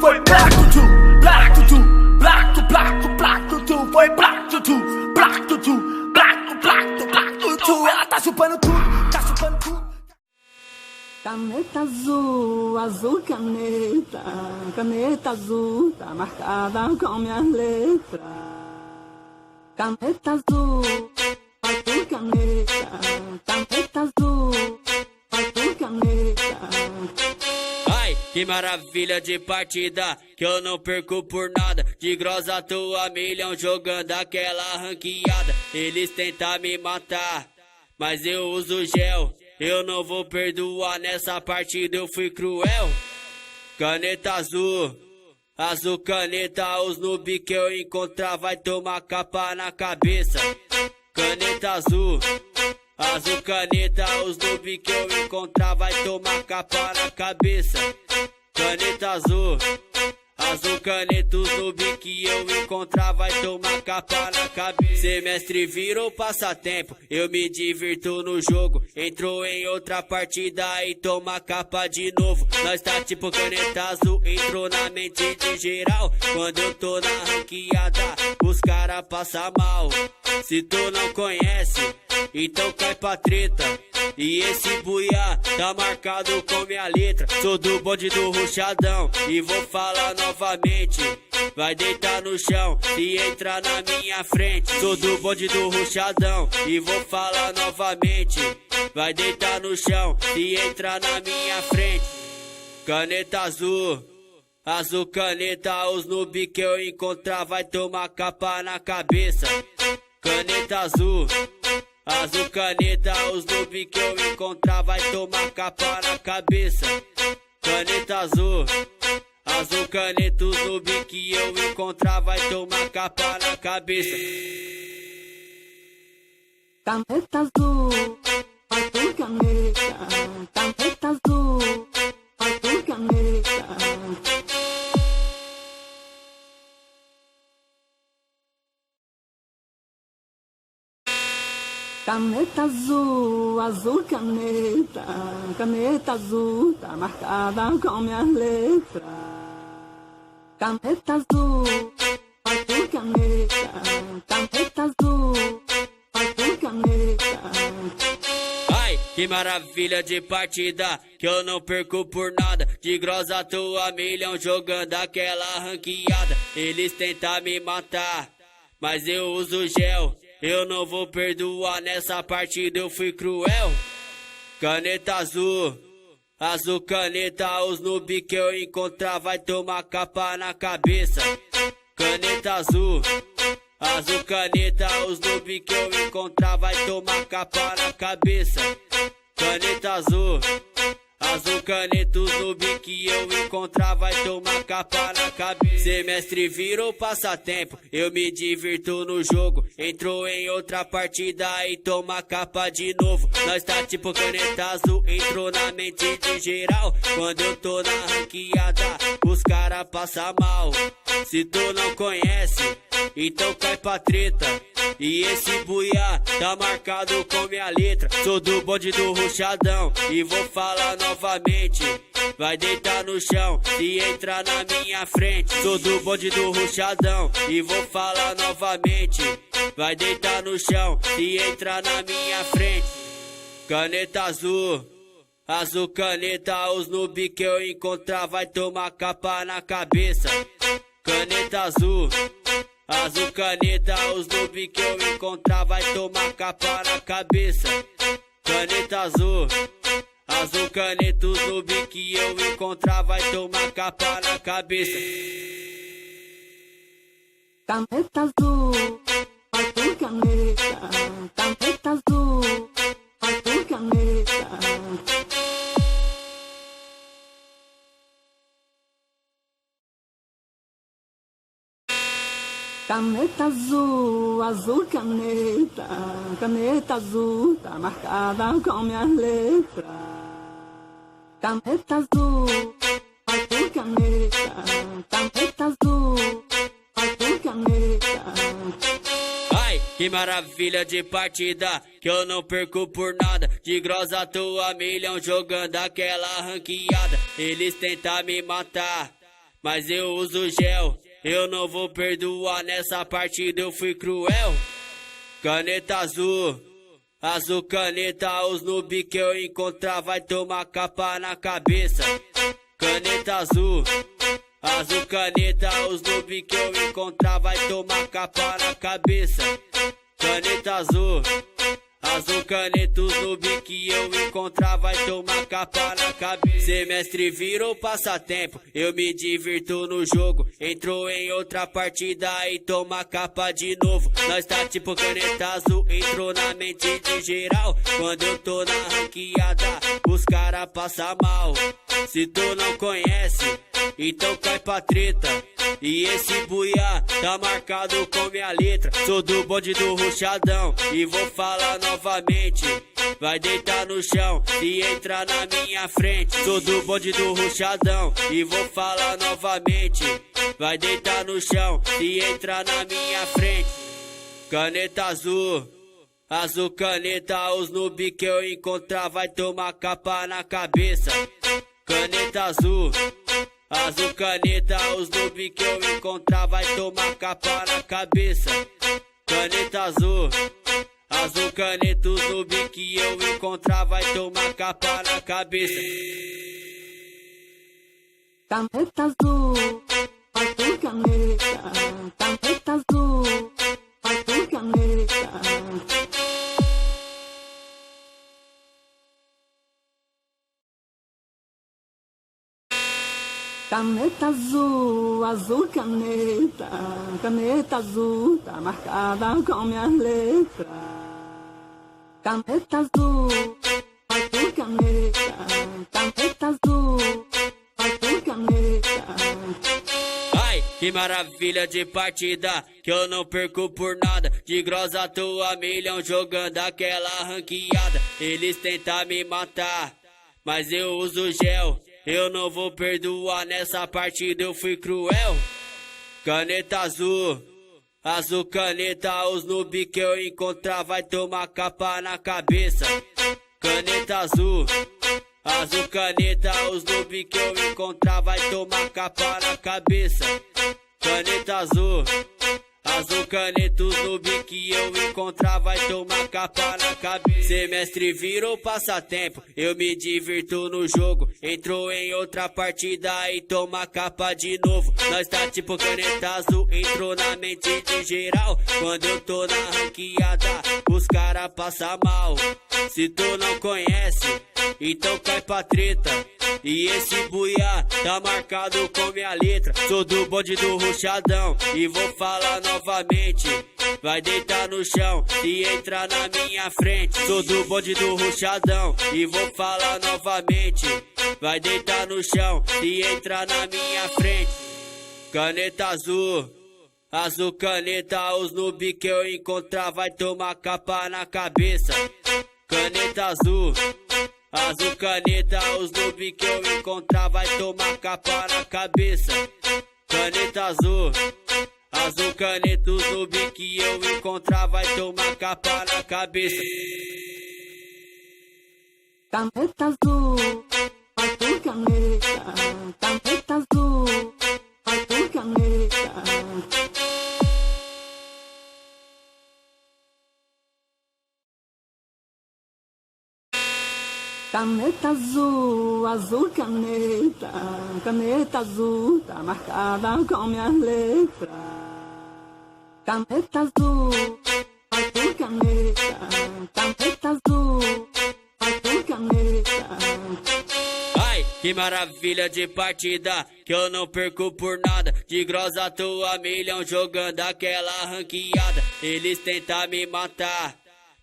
Foi black tutu, black tutu, black tu, black tu, black tutu. Foi black tutu, black tutu, black tu, black tu, black tutu. Ela tá chupando tudo, tá chupando tudo. Caneta azul, azul caneta, caneta azul, tá marcada com minhas letras. Caneta azul, azul caneta, caneta azul, azul caneta. Ai, que maravilha de partida, que eu não perco por nada. De grossa tô a milhão jogando aquela ranqueada. Eles tentam me matar, mas eu uso gel. Eu não vou perdoar, nessa partida eu fui cruel. Caneta azul, azul caneta, os noob que eu encontrar vai tomar capa na cabeça. Caneta azul, azul caneta, os noob que eu encontrar vai tomar capa na cabeça. Caneta azul, azul caneta, os noob que eu encontrar vai tomar capa na cabeça. Semestre virou passatempo, eu me divirto no jogo. Entrou em outra partida e toma capa de novo. Nós tá tipo caneta azul, entrou na mente de geral. Quando eu tô na ranqueada, os cara passa mal. Se tu não conhece, então cai pra treta. E esse buiá tá marcado com minha letra. Sou do bonde do ruchadão e vou falar novamente. Vai deitar no chão e entrar na minha frente. Sou do bonde do ruchadão e vou falar novamente. Vai deitar no chão e entrar na minha frente. Caneta azul, azul caneta, os noob que eu encontrar vai tomar capa na cabeça. Caneta azul, azul caneta, os noob que eu encontrar vai tomar capa na cabeça. Caneta azul, azul caneta, os noob que eu encontrar vai tomar capa na cabeça. Caneta azul, azul caneta, caneta azul, azul caneta. Caneta azul, azul caneta, caneta azul, tá marcada com minhas letras. Caneta azul, azul caneta, caneta azul, azul caneta. Ai, que maravilha de partida, que eu não perco por nada. De grossa tô a milhão jogando aquela ranqueada. Eles tentam me matar, mas eu uso gel. Eu não vou perdoar, nessa partida eu fui cruel. Caneta azul, azul caneta, os noob que eu encontrar vai tomar capa na cabeça. Caneta azul, azul caneta, os noob que eu encontrar vai tomar capa na cabeça. Caneta azul, azul caneta, os noob que eu encontrar vai tomar capa na cabeça. Semestre virou passatempo, eu me divirto no jogo. Entrou em outra partida e toma capa de novo. Nós tá tipo caneta azul, entrou na mente de geral. Quando eu tô na ranqueada, os cara passa mal. Se tu não conhece, então cai pra treta. E esse buiá tá marcado com minha letra. Sou do bonde do ruchadão e vou falar novamente. Vai deitar no chão e entrar na minha frente. Sou do bonde do ruchadão e vou falar novamente. Vai deitar no chão e entrar na minha frente. Caneta azul, azul caneta, os noob que eu encontrar vai tomar capa na cabeça. Caneta azul, azul caneta, os noob que eu encontrar vai tomar capa na cabeça. Caneta azul, azul caneta, os noob que eu encontrar vai tomar capa na cabeça. Caneta azul, azul caneta, caneta azul, azul caneta. Caneta azul, azul caneta, caneta azul, tá marcada com minhas letras. Caneta azul, azul caneta, caneta azul, azul caneta. Ai, que que maravilha de partida, que eu não perco por nada. De grossa tua milhão jogando aquela ranqueada. Eles tentam me matar, mas eu uso gel. Eu não vou perdoar, nessa partida eu fui cruel. Caneta azul, azul caneta, os noob que eu encontrar vai tomar capa na cabeça. Caneta azul, azul caneta, os noob que eu encontrar vai tomar capa na cabeça. Caneta azul, azul caneta, os noob que eu encontrar vai tomar capa na cabeça. Semestre virou passatempo, eu me divirto no jogo. Entrou em outra partida e toma capa de novo. Nós tá tipo caneta azul, entrou na mente de geral. Quando eu tô na ranqueada, os cara passa mal. Se tu não conhece, então cai pra treta. E esse buiá tá marcado com minha letra. Sou do bonde do ruchadão e vou falar novamente. Vai deitar no chão e entrar na minha frente. Sou do bonde do ruchadão e vou falar novamente. Vai deitar no chão e entrar na minha frente. Caneta azul, azul caneta, os noob que eu encontrar vai tomar capa na cabeça. Caneta azul, azul caneta, os noob que eu encontrar vai tomar capa na cabeça. Caneta azul, azul caneta, os noob que eu encontrar vai tomar capa na cabeça. Caneta azul, azul caneta, caneta azul, azul caneta. Caneta azul, azul caneta, caneta azul, tá marcada com minhas letras. Caneta azul, azul caneta, caneta azul, azul caneta. Ai, que maravilha de partida, que eu não perco por nada. De grossa tua milhão jogando aquela ranqueada. Eles tentam me matar, mas eu uso gel. Eu não vou perdoar, nessa partida eu fui cruel. Caneta azul, azul caneta, os noob que eu encontrar vai tomar capa na cabeça. Caneta azul, azul caneta, os noob que eu encontrar vai tomar capa na cabeça. Caneta azul, azul caneta, os noob que eu encontrar vai tomar capa na cabeça. Semestre virou passatempo, eu me divirto no jogo. Entrou em outra partida e toma capa de novo. Nós tá tipo caneta azul, entrou na mente de geral. Quando eu tô na ranqueada, os cara passa mal. Se tu não conhece, então cai pra treta. E esse buiá tá marcado com minha letra. Sou do bonde do ruchadão e vou falar novamente. Vai deitar no chão e entrar na minha frente. Sou do bonde do ruchadão e vou falar novamente. Vai deitar no chão e entrar na minha frente. Caneta azul, azul caneta, os noob que eu encontrar vai tomar capa na cabeça. Caneta azul, azul caneta, os noob que eu encontrar vai tomar capa na cabeça. Caneta azul, azul caneta, os noob que eu encontrar vai tomar capa na cabeça. Caneta azul, azul caneta, caneta azul, azul caneta. Caneta azul, azul caneta, caneta azul, tá marcada com minhas letras. Caneta azul, azul caneta, caneta azul, azul caneta. Ai, que maravilha de partida, que eu não perco por nada. De grossa tua milhão jogando aquela ranqueada. Eles tentam me matar,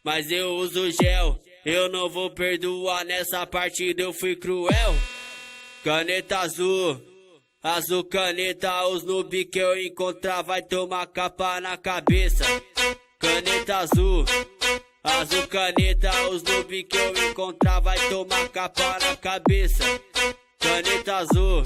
mas eu uso gel. Eu não vou perdoar, nessa partida eu fui cruel. Caneta azul, azul caneta, os noob que eu encontrar vai tomar capa na cabeça. Caneta azul, azul caneta, os noob que eu encontrar vai tomar capa na cabeça. Caneta azul,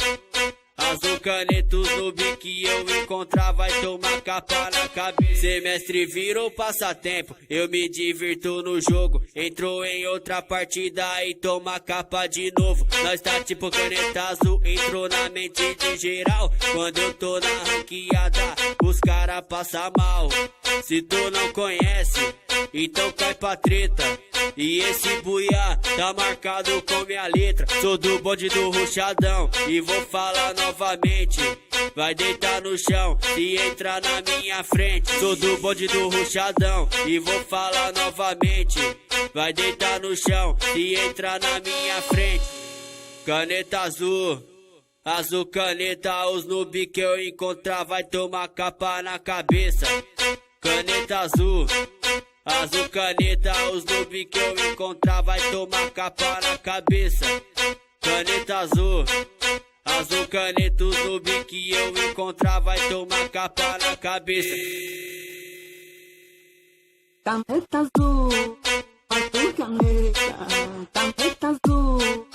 Azul caneta, os noob que eu encontrar vai tomar capa na cabeça. Semestre virou passatempo, eu me divirto no jogo. Entrou em outra partida e toma capa de novo. Nós tá tipo caneta azul, entrou na mente de geral. Quando eu tô na ranqueada, os cara passa mal. Se tu não conhece, então cai pra treta. E esse buiá tá marcado com minha letra. Sou do bonde do ruchadão e vou falar novamente. Vai deitar no chão se entrar na minha frente. Sou do bonde do ruchadão e vou falar novamente. Vai deitar no chão se entrar na minha frente. Caneta azul, azul caneta, os noob que eu encontrar vai tomar capa na cabeça. Caneta azul, azul caneta, os noob que eu encontrar vai tomar capa na cabeça. Caneta azul, azul caneta, os noob que eu encontrar vai tomar capa na cabeça. Caneta azul, azul caneta, caneta azul,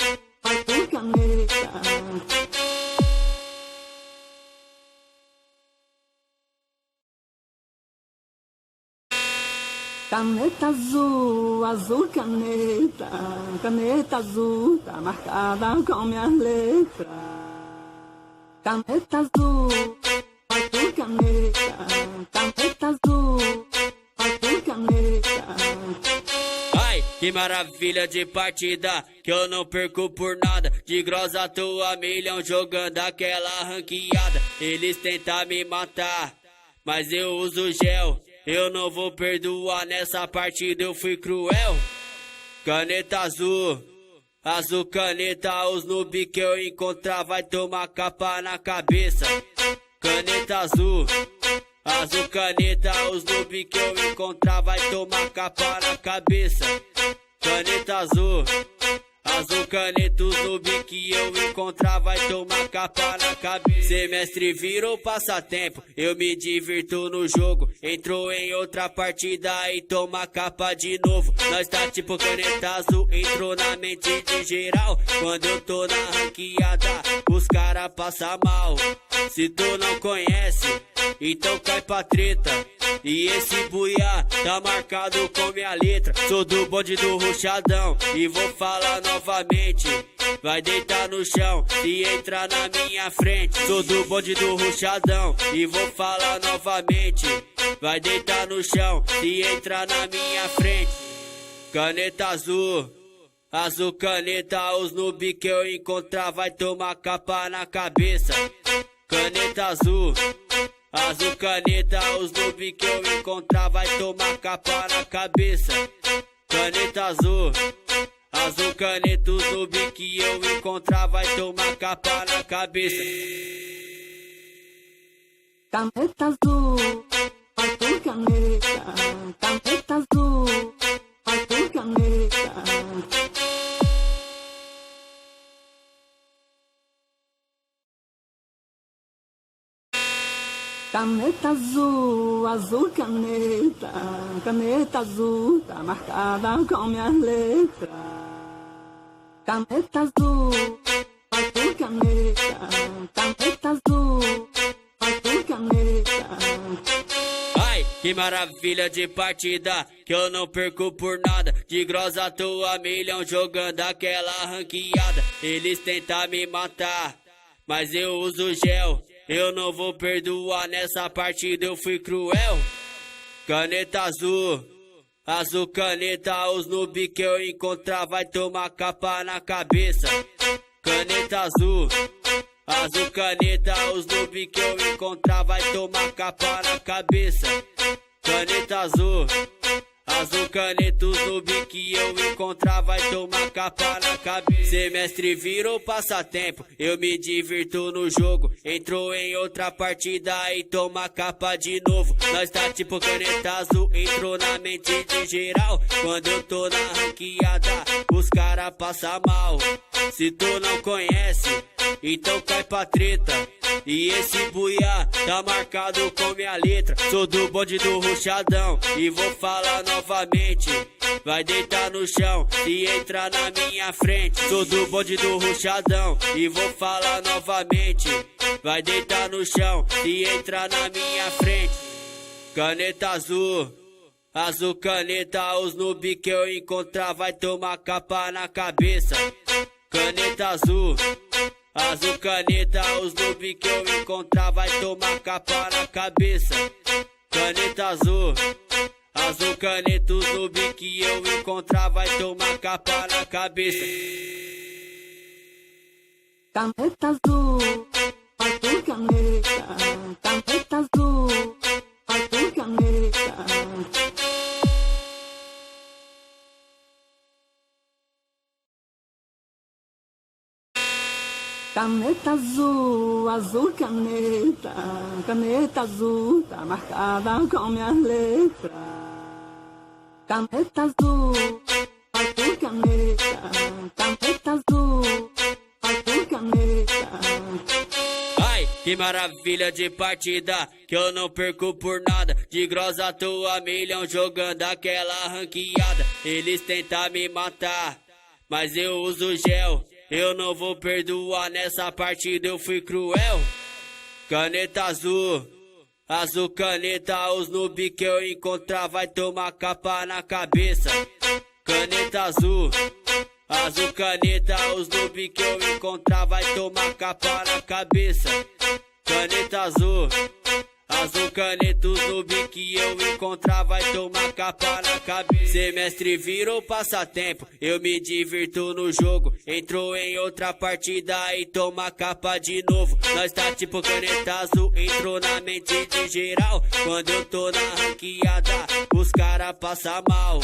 azul caneta. Caneta azul, azul caneta, caneta azul, tá marcada com minhas letras. Caneta azul, azul caneta, caneta azul, azul caneta. Ai, que maravilha de partida, que eu não perco por nada. De grossa tua milhão jogando aquela ranqueada. Eles tentam me matar, mas eu uso gel. Eu não vou perdoar, nessa partida eu fui cruel. Caneta azul, azul caneta, os noob que eu encontrar vai tomar capa na cabeça. Caneta azul, azul caneta, os noob que eu encontrar vai tomar capa na cabeça. Caneta azul, azul caneta, os noob que eu encontrar vai tomar capa na cabeça. Semestre virou passatempo, eu me divirto no jogo. Entrou em outra partida e toma capa de novo. Nós tá tipo caneta azul, entrou na mente de geral. Quando eu tô na ranqueada, os cara passa mal. Se tu não conhece, então cai pra treta. E esse buiá tá marcado com minha letra. Sou do bonde do ruchadão e vou falar novamente. Vai deitar no chão se entrar na minha frente. Sou do bonde do ruchadão e vou falar novamente. Vai deitar no chão se entrar na minha frente. Caneta azul, azul caneta, os noob que eu encontrar vai tomar capa na cabeça. Caneta azul, azul caneta, os noob que eu encontrar vai tomar capa na cabeça. Caneta azul, azul caneta, os noob que eu encontrar vai tomar capa na cabeça. Caneta azul, azul caneta, caneta azul, azul caneta. Caneta azul, azul caneta, caneta azul, tá marcada com minhas letras. Caneta azul, azul caneta, caneta azul, azul caneta. Ai, que maravilha de partida, que eu não perco por nada. De grossa tua milhão jogando aquela ranqueada. Eles tentam me matar, mas eu uso gel. Eu não vou perdoar, nessa partida eu fui cruel. Caneta azul, azul caneta, os noob que eu encontrar vai tomar capa na cabeça. Caneta azul, azul caneta, os noob que eu encontrar vai tomar capa na cabeça. Caneta azul, azul caneta, os noob que eu encontrar vai tomar capa na cabeça. Semestre virou passatempo, eu me divirto no jogo. Entrou em outra partida e toma capa de novo. Nós tá tipo caneta azul, entrou na mente de geral. Quando eu tô na ranqueada, os cara passa mal. Se tu não conhece, então cai pra treta. E esse buiá tá marcado com minha letra. Sou do bonde do ruchadão e vou falar novamente. Vai deitar no chão e entrar na minha frente. Sou do bonde do ruchadão e vou falar novamente. Vai deitar no chão e entrar na minha frente. Caneta azul, azul caneta, os noob que eu encontrar vai tomar capa na cabeça. Caneta azul, azul caneta, os noob que eu encontrar vai tomar capa na cabeça. Caneta azul, azul caneta, os noob que eu encontrar vai tomar capa na cabeça. Caneta azul, azul caneta, caneta azul, azul caneta. Caneta azul, azul caneta, caneta azul, tá marcada com minhas letras. Caneta azul, azul caneta, caneta azul, azul caneta. Ai, que maravilha de partida, que eu não perco por nada. De grossa tua milhão jogando aquela ranqueada. Eles tentam me matar, mas eu uso gel. Eu não vou perdoar, nessa partida eu fui cruel. Caneta azul, azul caneta, os noob que eu encontrar vai tomar capa na cabeça. Caneta azul, azul caneta, os noob que eu encontrar vai tomar capa na cabeça. Caneta azul, azul caneta, os noob que eu encontrar vai tomar capa na cabeça. Semestre virou passatempo, eu me divirto no jogo. Entrou em outra partida e toma capa de novo. Nós tá tipo caneta azul, entrou na mente de geral. Quando eu tô na ranqueada, os cara passa mal.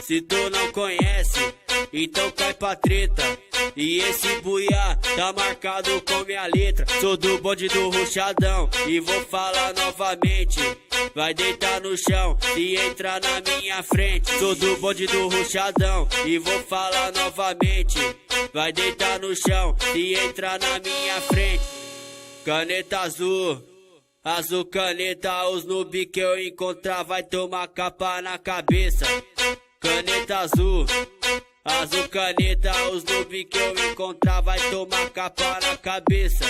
Se tu não conhece, então cai pra treta. E esse buiá tá marcado com minha letra. Sou do bonde do ruchadão e vou falar novamente. Vai deitar no chão e entrar na minha frente. Sou do bonde do ruchadão e vou falar novamente. Vai deitar no chão e entrar na minha frente. Caneta azul, azul caneta, os noob que eu encontrar vai tomar capa na cabeça. Caneta azul, azul caneta, os noob que eu encontrar vai tomar capa na cabeça.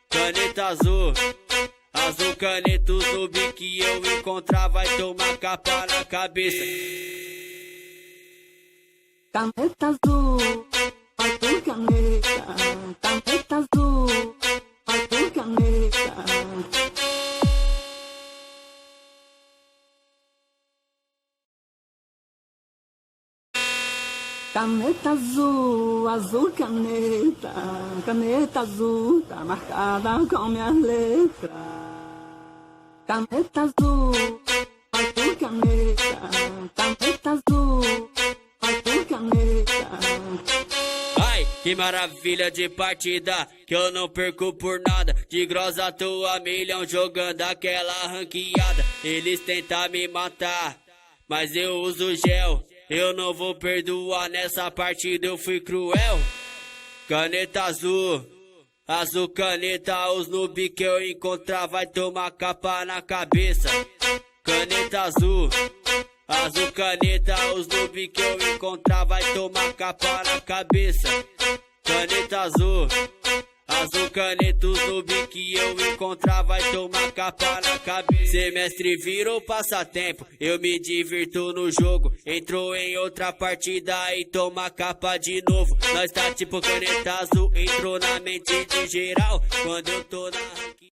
Caneta azul, azul caneta, os noob que eu encontrar vai tomar capa na cabeça. Caneta azul, azul caneta, caneta azul, azul caneta. Caneta azul, azul caneta, caneta azul, tá marcada com minhas letras. Caneta azul, azul caneta, caneta azul, azul caneta. Ai, que maravilha de partida, que eu não perco por nada. De grossa tua milhão jogando aquela ranqueada. Eles tentam me matar, mas eu uso gel. Eu não vou perdoar, nessa partida eu fui cruel. Caneta azul, azul caneta, os noob que eu encontrar vai tomar capa na cabeça. Caneta azul, azul caneta, os noob que eu encontrar vai tomar capa na cabeça. Caneta azul, azul caneta, os noob que eu encontrar vai tomar capa na cabeça. Semestre virou passatempo, eu me divirto no jogo. Entrou em outra partida e toma capa de novo. Nós tá tipo caneta azul, entrou na mente de geral. Quando eu tô na ranqueada.